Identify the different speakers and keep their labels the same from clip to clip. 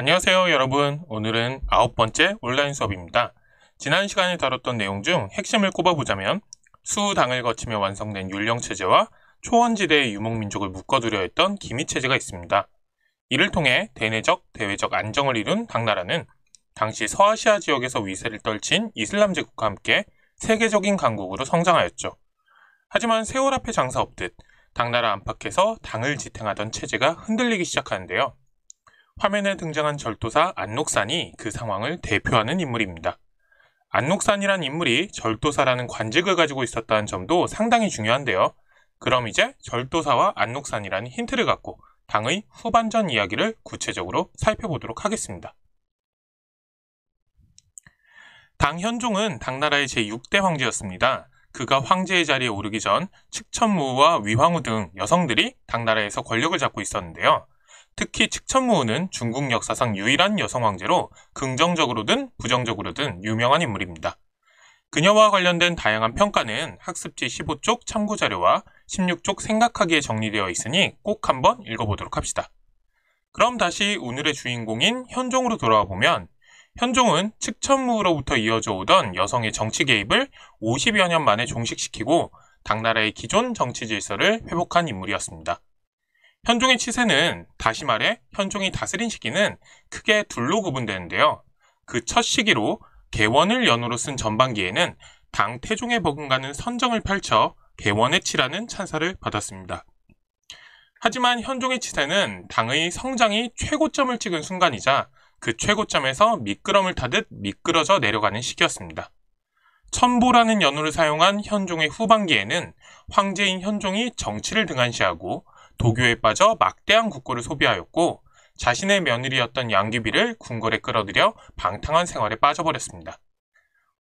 Speaker 1: 안녕하세요 여러분. 오늘은 9번째 온라인 수업입니다. 지난 시간에 다뤘던 내용 중 핵심을 꼽아보자면 수당을 거치며 완성된 율령체제와 초원지대의 유목민족을 묶어두려 했던 기미체제가 있습니다. 이를 통해 대내적, 대외적 안정을 이룬 당나라는 당시 서아시아 지역에서 위세를 떨친 이슬람 제국과 함께 세계적인 강국으로 성장하였죠. 하지만 세월 앞에 장사 없듯 당나라 안팎에서 당을 지탱하던 체제가 흔들리기 시작하는데요. 화면에 등장한 절도사 안녹산이 그 상황을 대표하는 인물입니다. 안녹산이란 인물이 절도사라는 관직을 가지고 있었다는 점도 상당히 중요한데요. 그럼 이제 절도사와 안녹산이라는 힌트를 갖고 당의 후반전 이야기를 구체적으로 살펴보도록 하겠습니다. 당 현종은 당나라의 제6대 황제였습니다. 그가 황제의 자리에 오르기 전 측천무후와 위황후 등 여성들이 당나라에서 권력을 잡고 있었는데요. 특히 측천무후는 중국 역사상 유일한 여성 황제로 긍정적으로든 부정적으로든 유명한 인물입니다. 그녀와 관련된 다양한 평가는 학습지 15쪽 참고자료와 16쪽 생각하기에 정리되어 있으니 꼭 한번 읽어보도록 합시다. 그럼 다시 오늘의 주인공인 현종으로 돌아와 보면 현종은 측천무후로부터 이어져 오던 여성의 정치 개입을 50여 년 만에 종식시키고 당나라의 기존 정치 질서를 회복한 인물이었습니다. 현종의 치세는 다시 말해 현종이 다스린 시기는 크게 둘로 구분되는데요. 그 첫 시기로 개원을 연호로 쓴 전반기에는 당 태종에 버금가는 선정을 펼쳐 개원의 치라는 찬사를 받았습니다. 하지만 현종의 치세는 당의 성장이 최고점을 찍은 순간이자 그 최고점에서 미끄럼을 타듯 미끄러져 내려가는 시기였습니다. 천보라는 연호를 사용한 현종의 후반기에는 황제인 현종이 정치를 등한시하고 도교에 빠져 막대한 국고를 소비하였고 자신의 며느리였던 양귀비를 궁궐에 끌어들여 방탕한 생활에 빠져버렸습니다.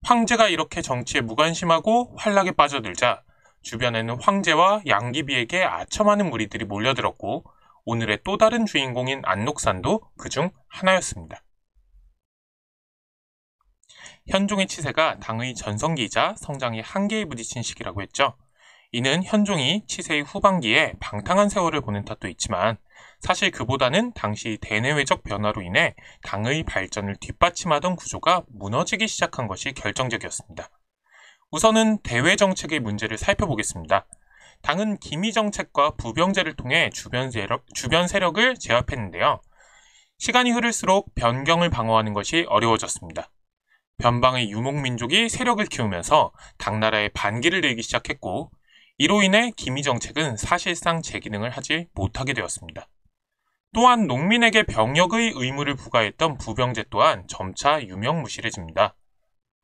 Speaker 1: 황제가 이렇게 정치에 무관심하고 활락에 빠져들자 주변에는 황제와 양귀비에게 아첨하는 무리들이 몰려들었고 오늘의 또 다른 주인공인 안녹산도 그중 하나였습니다. 현종의 치세가 당의 전성기이자 성장의 한계에 부딪힌 시기라고 했죠. 이는 현종이 치세의 후반기에 방탕한 세월을 보낸 탓도 있지만 사실 그보다는 당시 대내외적 변화로 인해 당의 발전을 뒷받침하던 구조가 무너지기 시작한 것이 결정적이었습니다. 우선은 대외 정책의 문제를 살펴보겠습니다. 당은 기미 정책과 부병제를 통해 주변 세력을 제압했는데요. 시간이 흐를수록 변경을 방어하는 것이 어려워졌습니다. 변방의 유목민족이 세력을 키우면서 당나라에 반기를 들기 시작했고 이로 인해 기미 정책은 사실상 제 기능을 하지 못하게 되었습니다. 또한 농민에게 병역의 의무를 부과했던 부병제 또한 점차 유명무실해집니다.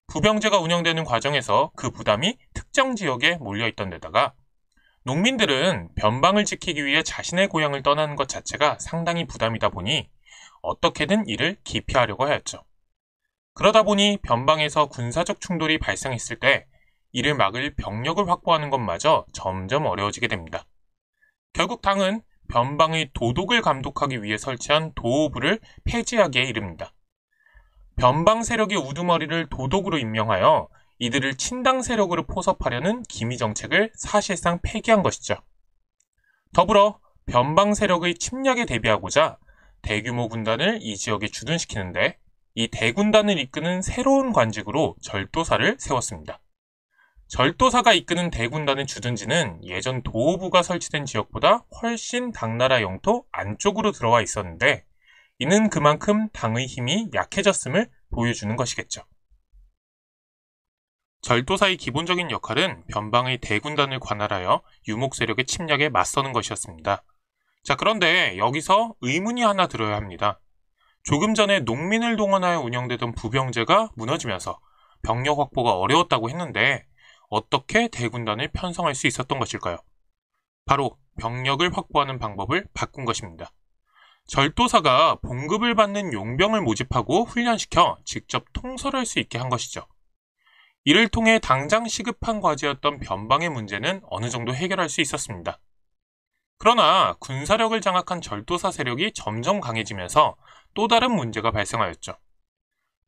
Speaker 1: 부병제가 운영되는 과정에서 그 부담이 특정 지역에 몰려있던 데다가 농민들은 변방을 지키기 위해 자신의 고향을 떠나는 것 자체가 상당히 부담이다 보니 어떻게든 이를 기피하려고 하였죠. 그러다 보니 변방에서 군사적 충돌이 발생했을 때 이를 막을 병력을 확보하는 것마저 점점 어려워지게 됩니다. 결국 당은 변방의 도독을 감독하기 위해 설치한 도호부를 폐지하기에 이릅니다. 변방 세력의 우두머리를 도독으로 임명하여 이들을 친당 세력으로 포섭하려는 기미 정책을 사실상 폐기한 것이죠. 더불어 변방 세력의 침략에 대비하고자 대규모 군단을 이 지역에 주둔시키는데 이 대군단을 이끄는 새로운 관직으로 절도사를 세웠습니다. 절도사가 이끄는 대군단의 주둔지는 예전 도호부가 설치된 지역보다 훨씬 당나라 영토 안쪽으로 들어와 있었는데 이는 그만큼 당의 힘이 약해졌음을 보여주는 것이겠죠. 절도사의 기본적인 역할은 변방의 대군단을 관할하여 유목 세력의 침략에 맞서는 것이었습니다. 자, 그런데 여기서 의문이 하나 들어야 합니다. 조금 전에 농민을 동원하여 운영되던 부병제가 무너지면서 병력 확보가 어려웠다고 했는데 어떻게 대군단을 편성할 수 있었던 것일까요? 바로 병력을 확보하는 방법을 바꾼 것입니다. 절도사가 봉급을 받는 용병을 모집하고 훈련시켜 직접 통솔할 수 있게 한 것이죠. 이를 통해 당장 시급한 과제였던 변방의 문제는 어느 정도 해결할 수 있었습니다. 그러나 군사력을 장악한 절도사 세력이 점점 강해지면서 또 다른 문제가 발생하였죠.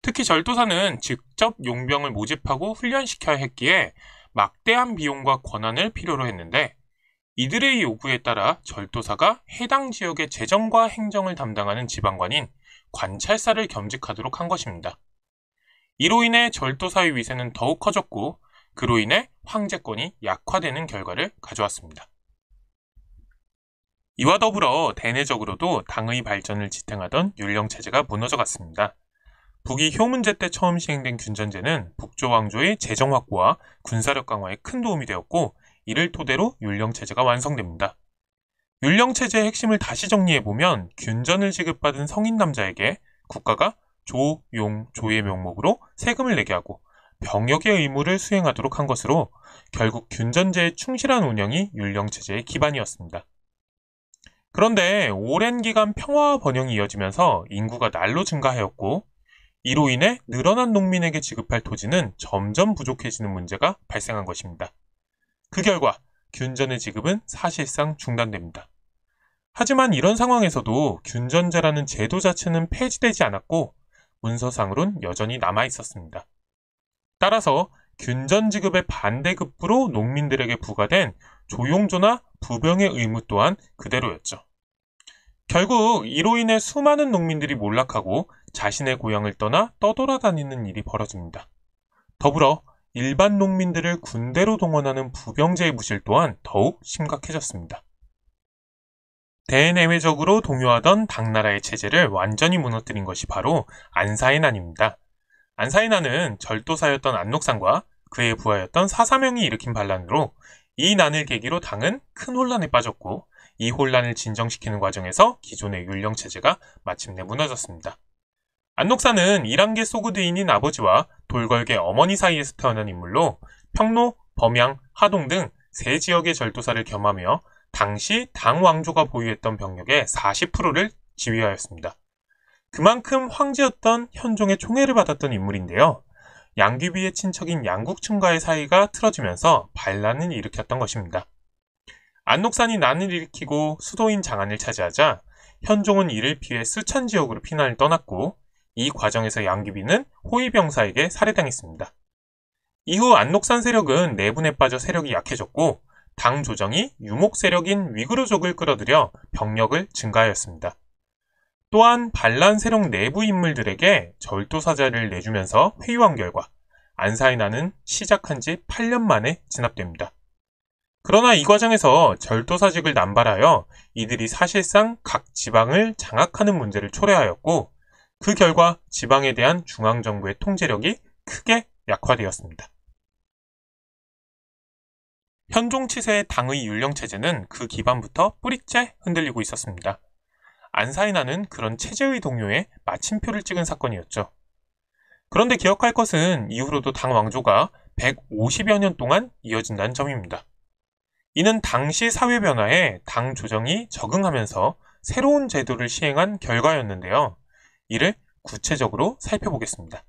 Speaker 1: 특히 절도사는 직접 용병을 모집하고 훈련시켜야 했기에 막대한 비용과 권한을 필요로 했는데 이들의 요구에 따라 절도사가 해당 지역의 재정과 행정을 담당하는 지방관인 관찰사를 겸직하도록 한 것입니다. 이로 인해 절도사의 위세는 더욱 커졌고 그로 인해 황제권이 약화되는 결과를 가져왔습니다. 이와 더불어 대내적으로도 당의 발전을 지탱하던 율령체제가 무너져갔습니다. 북이 효문제 때 처음 시행된 균전제는 북조 왕조의 재정 확보와 군사력 강화에 큰 도움이 되었고 이를 토대로 율령체제가 완성됩니다. 율령체제의 핵심을 다시 정리해보면 균전을 지급받은 성인 남자에게 국가가 조, 용, 조의 명목으로 세금을 내게 하고 병역의 의무를 수행하도록 한 것으로 결국 균전제의 충실한 운영이 율령체제의 기반이었습니다. 그런데 오랜 기간 평화와 번영이 이어지면서 인구가 날로 증가하였고 이로 인해 늘어난 농민에게 지급할 토지는 점점 부족해지는 문제가 발생한 것입니다. 그 결과 균전의 지급은 사실상 중단됩니다. 하지만 이런 상황에서도 균전제라는 제도 자체는 폐지되지 않았고 문서상으론 여전히 남아 있었습니다. 따라서 균전 지급의 반대급부로 농민들에게 부과된 조용조나 부병의 의무 또한 그대로였죠. 결국 이로 인해 수많은 농민들이 몰락하고 자신의 고향을 떠나 떠돌아다니는 일이 벌어집니다. 더불어 일반 농민들을 군대로 동원하는 부병제의 부실 또한 더욱 심각해졌습니다. 대내외적으로 동요하던 당나라의 체제를 완전히 무너뜨린 것이 바로 안사의 난입니다. 안사의 난은 절도사였던 안녹산과 그의 부하였던 사사명이 일으킨 반란으로 이 난을 계기로 당은 큰 혼란에 빠졌고 이 혼란을 진정시키는 과정에서 기존의 율령체제가 마침내 무너졌습니다. 안녹산은 이랑계 소그드인인 아버지와 돌궐계 어머니 사이에서 태어난 인물로 평로, 범양, 하동 등 세 지역의 절도사를 겸하며 당시 당 왕조가 보유했던 병력의 40%를 지휘하였습니다. 그만큼 황제였던 현종의 총애를 받았던 인물인데요. 양귀비의 친척인 양국춘과의 사이가 틀어지면서 반란을 일으켰던 것입니다. 안녹산이 난을 일으키고 수도인 장안을 차지하자 현종은 이를 피해 수천 지역으로 피난을 떠났고 이 과정에서 양귀비는 호위병사에게 살해당했습니다. 이후 안녹산 세력은 내분에 빠져 세력이 약해졌고 당 조정이 유목 세력인 위그르족을 끌어들여 병력을 증가하였습니다. 또한 반란 세력 내부 인물들에게 절도사자를 내주면서 회유한 결과 안사의 난은 시작한 지 8년 만에 진압됩니다. 그러나 이 과정에서 절도사직을 남발하여 이들이 사실상 각 지방을 장악하는 문제를 초래하였고 그 결과 지방에 대한 중앙정부의 통제력이 크게 약화되었습니다. 현종 치세의 당의 율령체제는 그 기반부터 뿌리째 흔들리고 있었습니다. 안사의 난은 그런 체제의 동요에 마침표를 찍은 사건이었죠. 그런데 기억할 것은 이후로도 당 왕조가 150여 년 동안 이어진다는 점입니다. 이는 당시 사회 변화에 당 조정이 적응하면서 새로운 제도를 시행한 결과였는데요. 이를 구체적으로 살펴보겠습니다.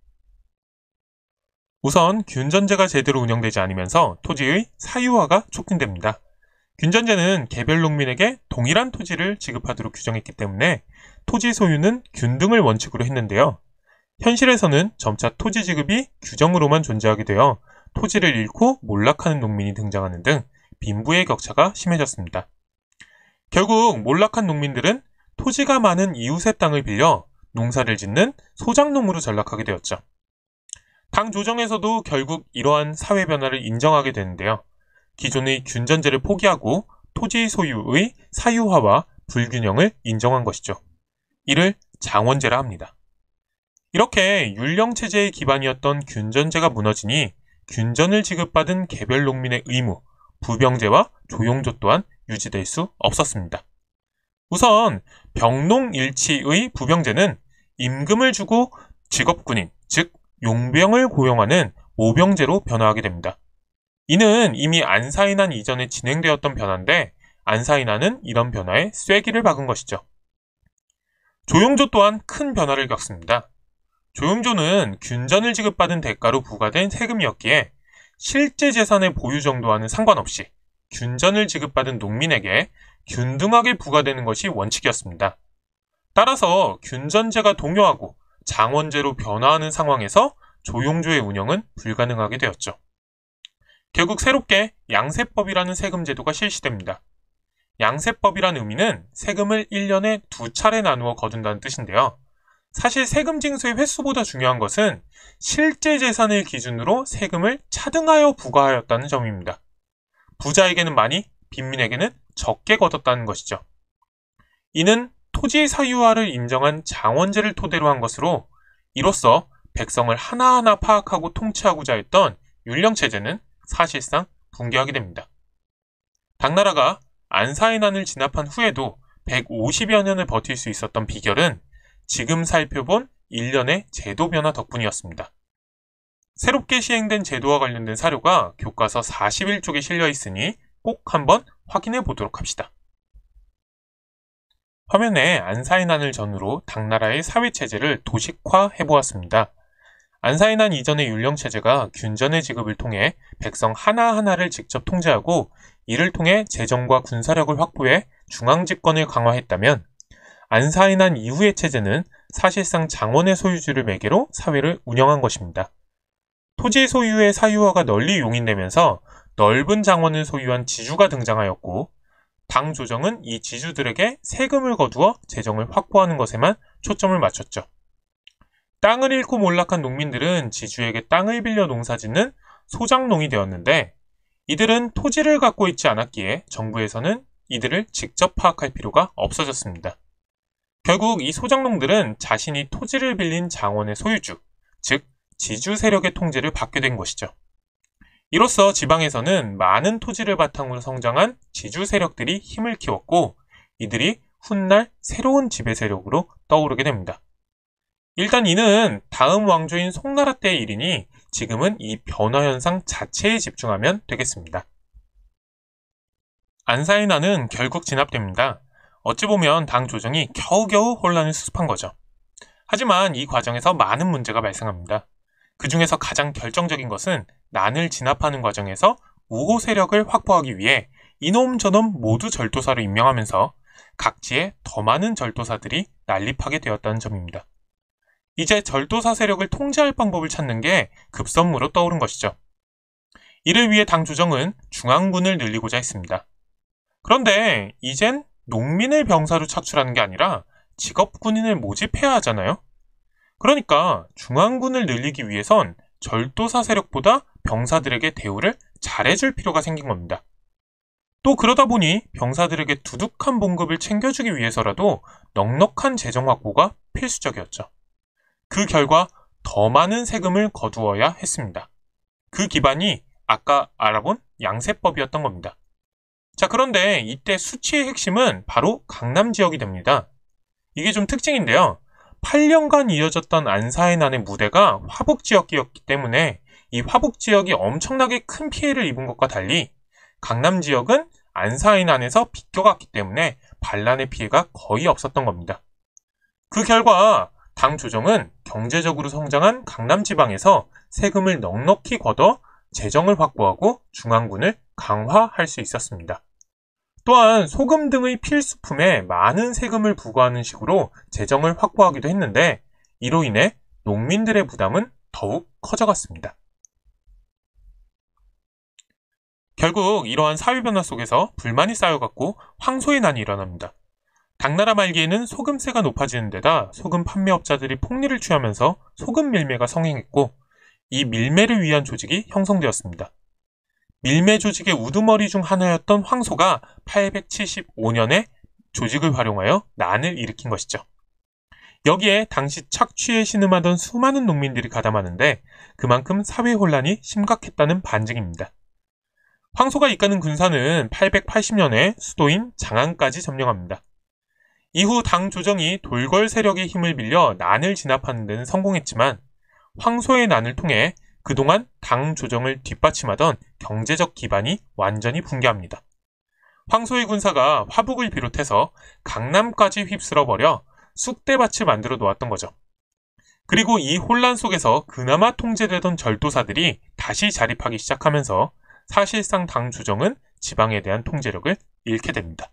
Speaker 1: 우선 균전제가 제대로 운영되지 않으면서 토지의 사유화가 촉진됩니다. 균전제는 개별 농민에게 동일한 토지를 지급하도록 규정했기 때문에 토지 소유는 균등을 원칙으로 했는데요. 현실에서는 점차 토지 지급이 규정으로만 존재하게 되어 토지를 잃고 몰락하는 농민이 등장하는 등 빈부의 격차가 심해졌습니다. 결국 몰락한 농민들은 토지가 많은 이웃의 땅을 빌려 농사를 짓는 소작농으로 전락하게 되었죠. 당 조정에서도 결국 이러한 사회 변화를 인정하게 되는데요. 기존의 균전제를 포기하고 토지 소유의 사유화와 불균형을 인정한 것이죠. 이를 장원제라 합니다. 이렇게 율령체제의 기반이었던 균전제가 무너지니 균전을 지급받은 개별 농민의 의무, 부병제와 조용조 또한 유지될 수 없었습니다. 우선 병농일치의 부병제는 임금을 주고 직업군인, 즉 용병을 고용하는 모병제로 변화하게 됩니다. 이는 이미 안사의 난 이전에 진행되었던 변화인데 안사의 난은 이런 변화에 쐐기를 박은 것이죠. 조용조 또한 큰 변화를 겪습니다. 조용조는 균전을 지급받은 대가로 부과된 세금이었기에 실제 재산의 보유 정도와는 상관없이 균전을 지급받은 농민에게 균등하게 부과되는 것이 원칙이었습니다. 따라서 균전제가 동요하고 장원제로 변화하는 상황에서 조용조의 운영은 불가능하게 되었죠. 결국 새롭게 양세법이라는 세금 제도가 실시됩니다. 양세법이라는 의미는 세금을 1년에 2차례 나누어 거둔다는 뜻인데요. 사실 세금 징수의 횟수보다 중요한 것은 실제 재산을 기준으로 세금을 차등하여 부과하였다는 점입니다. 부자에게는 많이, 빈민에게는 적게 걷었다는 것이죠. 이는 토지 사유화를 인정한 장원제를 토대로 한 것으로, 이로써 백성을 하나하나 파악하고 통치하고자 했던 율령체제는 사실상 붕괴하게 됩니다. 당나라가 안사의 난을 진압한 후에도 150여 년을 버틸 수 있었던 비결은 지금 살펴본 일련의 제도 변화 덕분이었습니다. 새롭게 시행된 제도와 관련된 사료가 교과서 41쪽에 실려 있으니 꼭 한번 확인해 보도록 합시다. 화면에 안사의 난을 전후로 당나라의 사회체제를 도식화해 보았습니다. 안사의 난 이전의 율령체제가 균전의 지급을 통해 백성 하나하나를 직접 통제하고 이를 통해 재정과 군사력을 확보해 중앙집권을 강화했다면, 안사의 난 이후의 체제는 사실상 장원의 소유주를 매개로 사회를 운영한 것입니다. 토지 소유의 사유화가 널리 용인되면서 넓은 장원을 소유한 지주가 등장하였고, 당 조정은 이 지주들에게 세금을 거두어 재정을 확보하는 것에만 초점을 맞췄죠. 땅을 잃고 몰락한 농민들은 지주에게 땅을 빌려 농사짓는 소작농이 되었는데, 이들은 토지를 갖고 있지 않았기에 정부에서는 이들을 직접 파악할 필요가 없어졌습니다. 결국 이 소작농들은 자신이 토지를 빌린 장원의 소유주, 즉 지주 세력의 통제를 받게 된 것이죠. 이로써 지방에서는 많은 토지를 바탕으로 성장한 지주 세력들이 힘을 키웠고, 이들이 훗날 새로운 지배 세력으로 떠오르게 됩니다. 일단 이는 다음 왕조인 송나라 때의 일이니 지금은 이 변화 현상 자체에 집중하면 되겠습니다. 안사의 난은 결국 진압됩니다. 어찌 보면 당 조정이 겨우겨우 혼란을 수습한 거죠. 하지만 이 과정에서 많은 문제가 발생합니다. 그 중에서 가장 결정적인 것은 난을 진압하는 과정에서 우호 세력을 확보하기 위해 이놈 저놈 모두 절도사로 임명하면서 각지에 더 많은 절도사들이 난립하게 되었다는 점입니다. 이제 절도사 세력을 통제할 방법을 찾는 게 급선무로 떠오른 것이죠. 이를 위해 당 조정은 중앙군을 늘리고자 했습니다. 그런데 이젠 농민을 병사로 착출하는 게 아니라 직업군인을 모집해야 하잖아요. 그러니까 중앙군을 늘리기 위해선 절도사 세력보다 병사들에게 대우를 잘해줄 필요가 생긴 겁니다. 또 그러다 보니 병사들에게 두둑한 봉급을 챙겨주기 위해서라도 넉넉한 재정 확보가 필수적이었죠. 그 결과 더 많은 세금을 거두어야 했습니다. 그 기반이 아까 알아본 양세법이었던 겁니다. 자, 그런데 이때 수치의 핵심은 바로 강남 지역이 됩니다. 이게 좀 특징인데요. 8년간 이어졌던 안사의 난의 무대가 화북 지역이었기 때문에 이 화북 지역이 엄청나게 큰 피해를 입은 것과 달리 강남 지역은 안사의 난에서 비껴갔기 때문에 반란의 피해가 거의 없었던 겁니다. 그 결과 당 조정은 경제적으로 성장한 강남 지방에서 세금을 넉넉히 걷어 재정을 확보하고 중앙군을 강화할 수 있었습니다. 또한 소금 등의 필수품에 많은 세금을 부과하는 식으로 재정을 확보하기도 했는데, 이로 인해 농민들의 부담은 더욱 커져갔습니다. 결국 이러한 사회 변화 속에서 불만이 쌓여갔고 황소의 난이 일어납니다. 당나라 말기에는 소금세가 높아지는 데다 소금 판매업자들이 폭리를 취하면서 소금 밀매가 성행했고, 이 밀매를 위한 조직이 형성되었습니다. 밀매 조직의 우두머리 중 하나였던 황소가 875년에 조직을 활용하여 난을 일으킨 것이죠. 여기에 당시 착취에 신음하던 수많은 농민들이 가담하는데 그만큼 사회 혼란이 심각했다는 반증입니다. 황소가 이끄는 군사는 880년에 수도인 장안까지 점령합니다. 이후 당 조정이 돌궐 세력의 힘을 빌려 난을 진압하는 데는 성공했지만, 황소의 난을 통해 그동안 당 조정을 뒷받침하던 경제적 기반이 완전히 붕괴합니다. 황소의 군사가 화북을 비롯해서 강남까지 휩쓸어버려 쑥대밭을 만들어 놓았던 거죠. 그리고 이 혼란 속에서 그나마 통제되던 절도사들이 다시 자립하기 시작하면서 사실상 당 조정은 지방에 대한 통제력을 잃게 됩니다.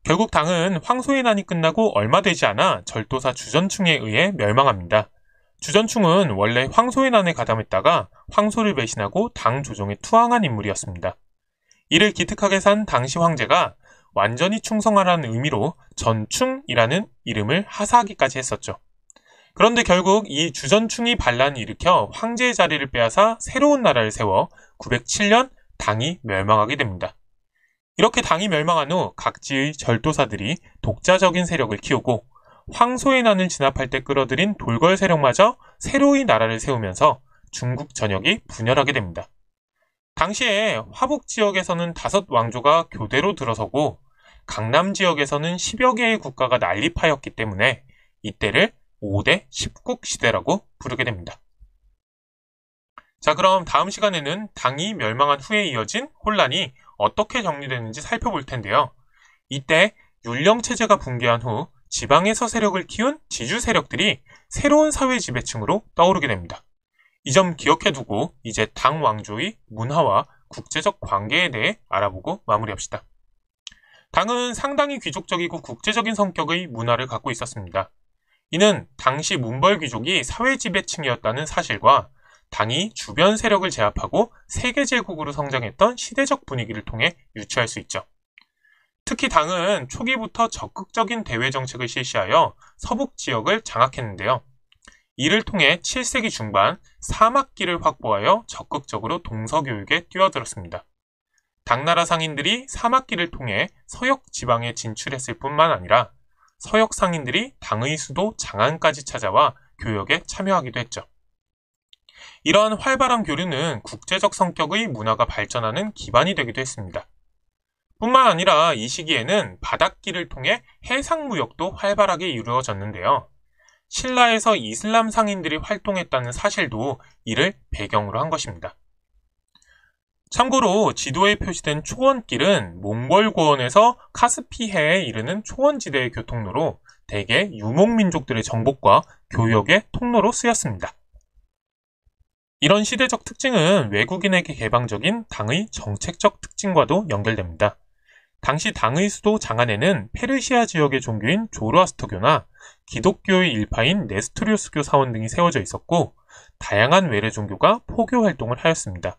Speaker 1: 결국 당은 황소의 난이 끝나고 얼마 되지 않아 절도사 주전충에 의해 멸망합니다. 주전충은 원래 황소의 난에 가담했다가 황소를 배신하고 당 조정에 투항한 인물이었습니다. 이를 기특하게 산 당시 황제가 완전히 충성하라는 의미로 전충이라는 이름을 하사하기까지 했었죠. 그런데 결국 이 주전충이 반란을 일으켜 황제의 자리를 빼앗아 새로운 나라를 세워 907년 당이 멸망하게 됩니다. 이렇게 당이 멸망한 후 각지의 절도사들이 독자적인 세력을 키우고 황소의 난을 진압할 때 끌어들인 돌궐 세력마저 새로이 나라를 세우면서 중국 전역이 분열하게 됩니다. 당시에 화북 지역에서는 5 왕조가 교대로 들어서고 강남 지역에서는 10여 개의 국가가 난립하였기 때문에 이때를 5대 10국 시대라고 부르게 됩니다. 자, 그럼 다음 시간에는 당이 멸망한 후에 이어진 혼란이 어떻게 정리되는지 살펴볼 텐데요. 이때 율령체제가 붕괴한 후 지방에서 세력을 키운 지주 세력들이 새로운 사회 지배층으로 떠오르게 됩니다. 이 점 기억해두고 이제 당 왕조의 문화와 국제적 관계에 대해 알아보고 마무리합시다. 당은 상당히 귀족적이고 국제적인 성격의 문화를 갖고 있었습니다. 이는 당시 문벌 귀족이 사회 지배층이었다는 사실과 당이 주변 세력을 제압하고 세계제국으로 성장했던 시대적 분위기를 통해 유추할 수 있죠. 특히 당은 초기부터 적극적인 대외 정책을 실시하여 서북 지역을 장악했는데요. 이를 통해 7세기 중반 사막기를 확보하여 적극적으로 동서교육에 뛰어들었습니다. 당나라 상인들이 사막기를 통해 서역 지방에 진출했을 뿐만 아니라 서역 상인들이 당의 수도 장안까지 찾아와 교역에 참여하기도 했죠. 이러한 활발한 교류는 국제적 성격의 문화가 발전하는 기반이 되기도 했습니다. 뿐만 아니라 이 시기에는 바닷길을 통해 해상무역도 활발하게 이루어졌는데요. 신라에서 이슬람 상인들이 활동했다는 사실도 이를 배경으로 한 것입니다. 참고로 지도에 표시된 초원길은 몽골고원에서 카스피해에 이르는 초원지대의 교통로로 대개 유목민족들의 정복과 교역의 통로로 쓰였습니다. 이런 시대적 특징은 외국인에게 개방적인 당의 정책적 특징과도 연결됩니다. 당시 당의 수도 장안에는 페르시아 지역의 종교인 조로아스터교나 기독교의 일파인 네스토리우스교 사원 등이 세워져 있었고 다양한 외래 종교가 포교 활동을 하였습니다.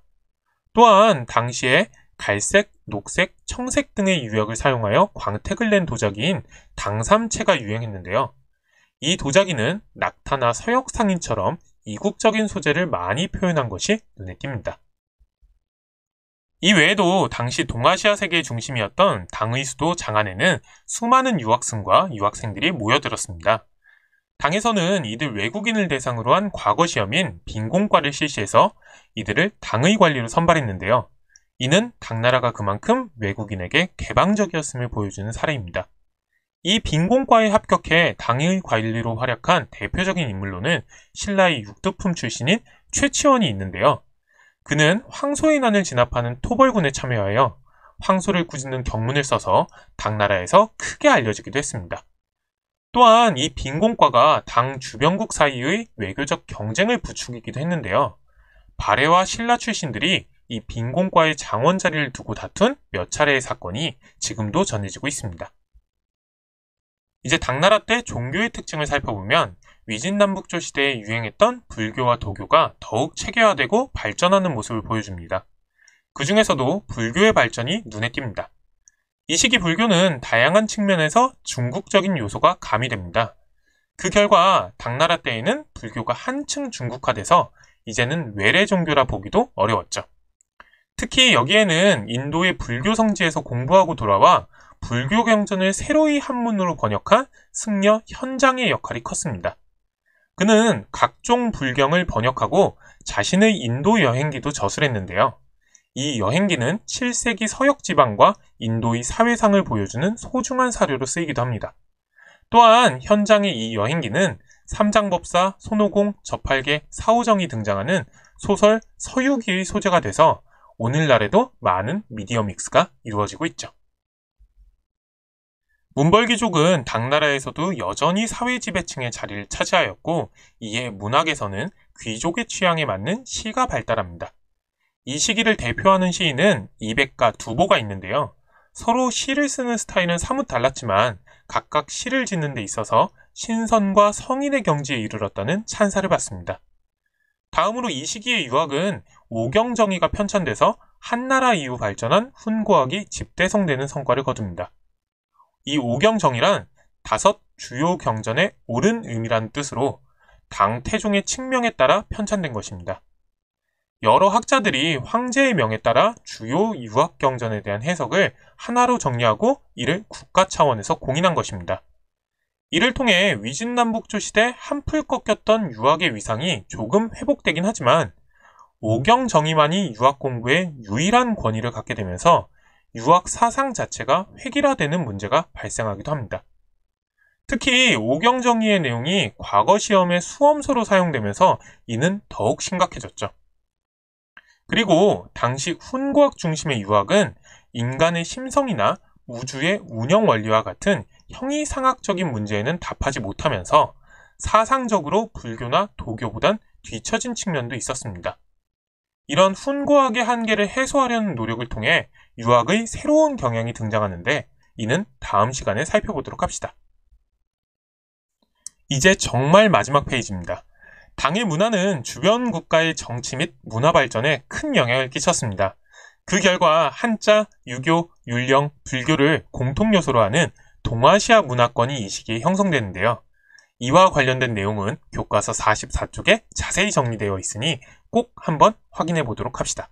Speaker 1: 또한 당시에 갈색, 녹색, 청색 등의 유약을 사용하여 광택을 낸 도자기인 당삼체가 유행했는데요. 이 도자기는 낙타나 서역 상인처럼 이국적인 소재를 많이 표현한 것이 눈에 띕니다. 이 외에도 당시 동아시아 세계의 중심이었던 당의 수도 장안에는 수많은 유학생과 유학생들이 모여들었습니다. 당에서는 이들 외국인을 대상으로 한 과거 시험인 빈공과를 실시해서 이들을 당의 관리로 선발했는데요. 이는 당나라가 그만큼 외국인에게 개방적이었음을 보여주는 사례입니다. 이 빈공과에 합격해 당의 관리로 활약한 대표적인 인물로는 신라의 육두품 출신인 최치원이 있는데요. 그는 황소의 난을 진압하는 토벌군에 참여하여 황소를 꾸짖는 경문을 써서 당나라에서 크게 알려지기도 했습니다. 또한 이 빈공과가 당 주변국 사이의 외교적 경쟁을 부추기기도 했는데요. 발해와 신라 출신들이 이 빈공과의 장원 자리를 두고 다툰 몇 차례의 사건이 지금도 전해지고 있습니다. 이제 당나라 때 종교의 특징을 살펴보면 위진남북조 시대에 유행했던 불교와 도교가 더욱 체계화되고 발전하는 모습을 보여줍니다. 그 중에서도 불교의 발전이 눈에 띕니다. 이 시기 불교는 다양한 측면에서 중국적인 요소가 가미됩니다. 그 결과 당나라 때에는 불교가 한층 중국화돼서 이제는 외래 종교라 보기도 어려웠죠. 특히 여기에는 인도의 불교 성지에서 공부하고 돌아와 불교 경전을 새로이 한문으로 번역한 승려 현장의 역할이 컸습니다. 그는 각종 불경을 번역하고 자신의 인도 여행기도 저술했는데요. 이 여행기는 7세기 서역 지방과 인도의 사회상을 보여주는 소중한 사료로 쓰이기도 합니다. 또한 현장의 이 여행기는 삼장법사, 손오공, 저팔계, 사오정이 등장하는 소설 서유기의 소재가 돼서 오늘날에도 많은 미디어 믹스가 이루어지고 있죠. 문벌귀족은 당나라에서도 여전히 사회지배층의 자리를 차지하였고 이에 문학에서는 귀족의 취향에 맞는 시가 발달합니다. 이 시기를 대표하는 시인은 이백가, 두보가 있는데요. 서로 시를 쓰는 스타일은 사뭇 달랐지만 각각 시를 짓는 데 있어서 신선과 성인의 경지에 이르렀다는 찬사를 받습니다. 다음으로 이 시기의 유학은 오경정의가 편찬돼서 한나라 이후 발전한 훈고학이 집대성되는 성과를 거둡니다. 이 오경정이란 5 주요 경전의 옳은 의미라는 뜻으로 당 태종의 칙명에 따라 편찬된 것입니다. 여러 학자들이 황제의 명에 따라 주요 유학경전에 대한 해석을 하나로 정리하고 이를 국가 차원에서 공인한 것입니다. 이를 통해 위진남북조 시대 한풀 꺾였던 유학의 위상이 조금 회복되긴 하지만 오경정의만이 유학 공부에 유일한 권위를 갖게 되면서 유학 사상 자체가 획일화되는 문제가 발생하기도 합니다. 특히 오경정의의 내용이 과거 시험의 수험서로 사용되면서 이는 더욱 심각해졌죠. 그리고 당시 훈과학 중심의 유학은 인간의 심성이나 우주의 운영 원리와 같은 형이상학적인 문제에는 답하지 못하면서 사상적으로 불교나 도교보단 뒤처진 측면도 있었습니다. 이런 훈과학의 한계를 해소하려는 노력을 통해 유학의 새로운 경향이 등장하는데 이는 다음 시간에 살펴보도록 합시다. 이제 정말 마지막 페이지입니다. 당의 문화는 주변 국가의 정치 및 문화 발전에 큰 영향을 끼쳤습니다. 그 결과 한자, 유교, 율령, 불교를 공통 요소로 하는 동아시아 문화권이 이 시기에 형성되는데요. 이와 관련된 내용은 교과서 44쪽에 자세히 정리되어 있으니 꼭 한번 확인해 보도록 합시다.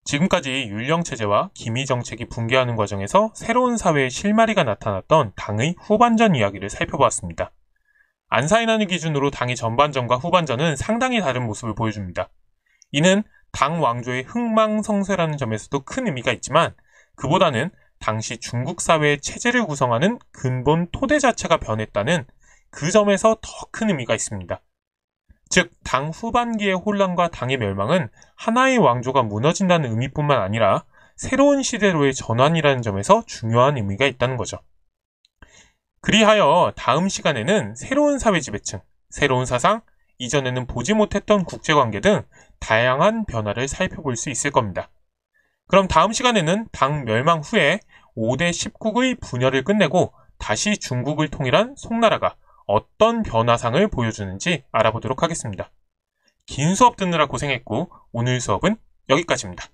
Speaker 1: 지금까지 율령체제와 기미정책이 붕괴하는 과정에서 새로운 사회의 실마리가 나타났던 당의 후반전 이야기를 살펴보았습니다. 안사인안을 기준으로 당의 전반전과 후반전은 상당히 다른 모습을 보여줍니다. 이는 당 왕조의 흥망성쇠라는 점에서도 큰 의미가 있지만 그보다는 당시 중국 사회의 체제를 구성하는 근본 토대 자체가 변했다는 그 점에서 더 큰 의미가 있습니다. 즉, 당 후반기의 혼란과 당의 멸망은 하나의 왕조가 무너진다는 의미뿐만 아니라 새로운 시대로의 전환이라는 점에서 중요한 의미가 있다는 거죠. 그리하여 다음 시간에는 새로운 사회 지배층, 새로운 사상, 이전에는 보지 못했던 국제관계 등 다양한 변화를 살펴볼 수 있을 겁니다. 그럼 다음 시간에는 당 멸망 후에 5대 10국의 분열을 끝내고 다시 중국을 통일한 송나라가 어떤 변화상을 보여주는지 알아보도록 하겠습니다. 긴 수업 듣느라 고생했고 오늘 수업은 여기까지입니다.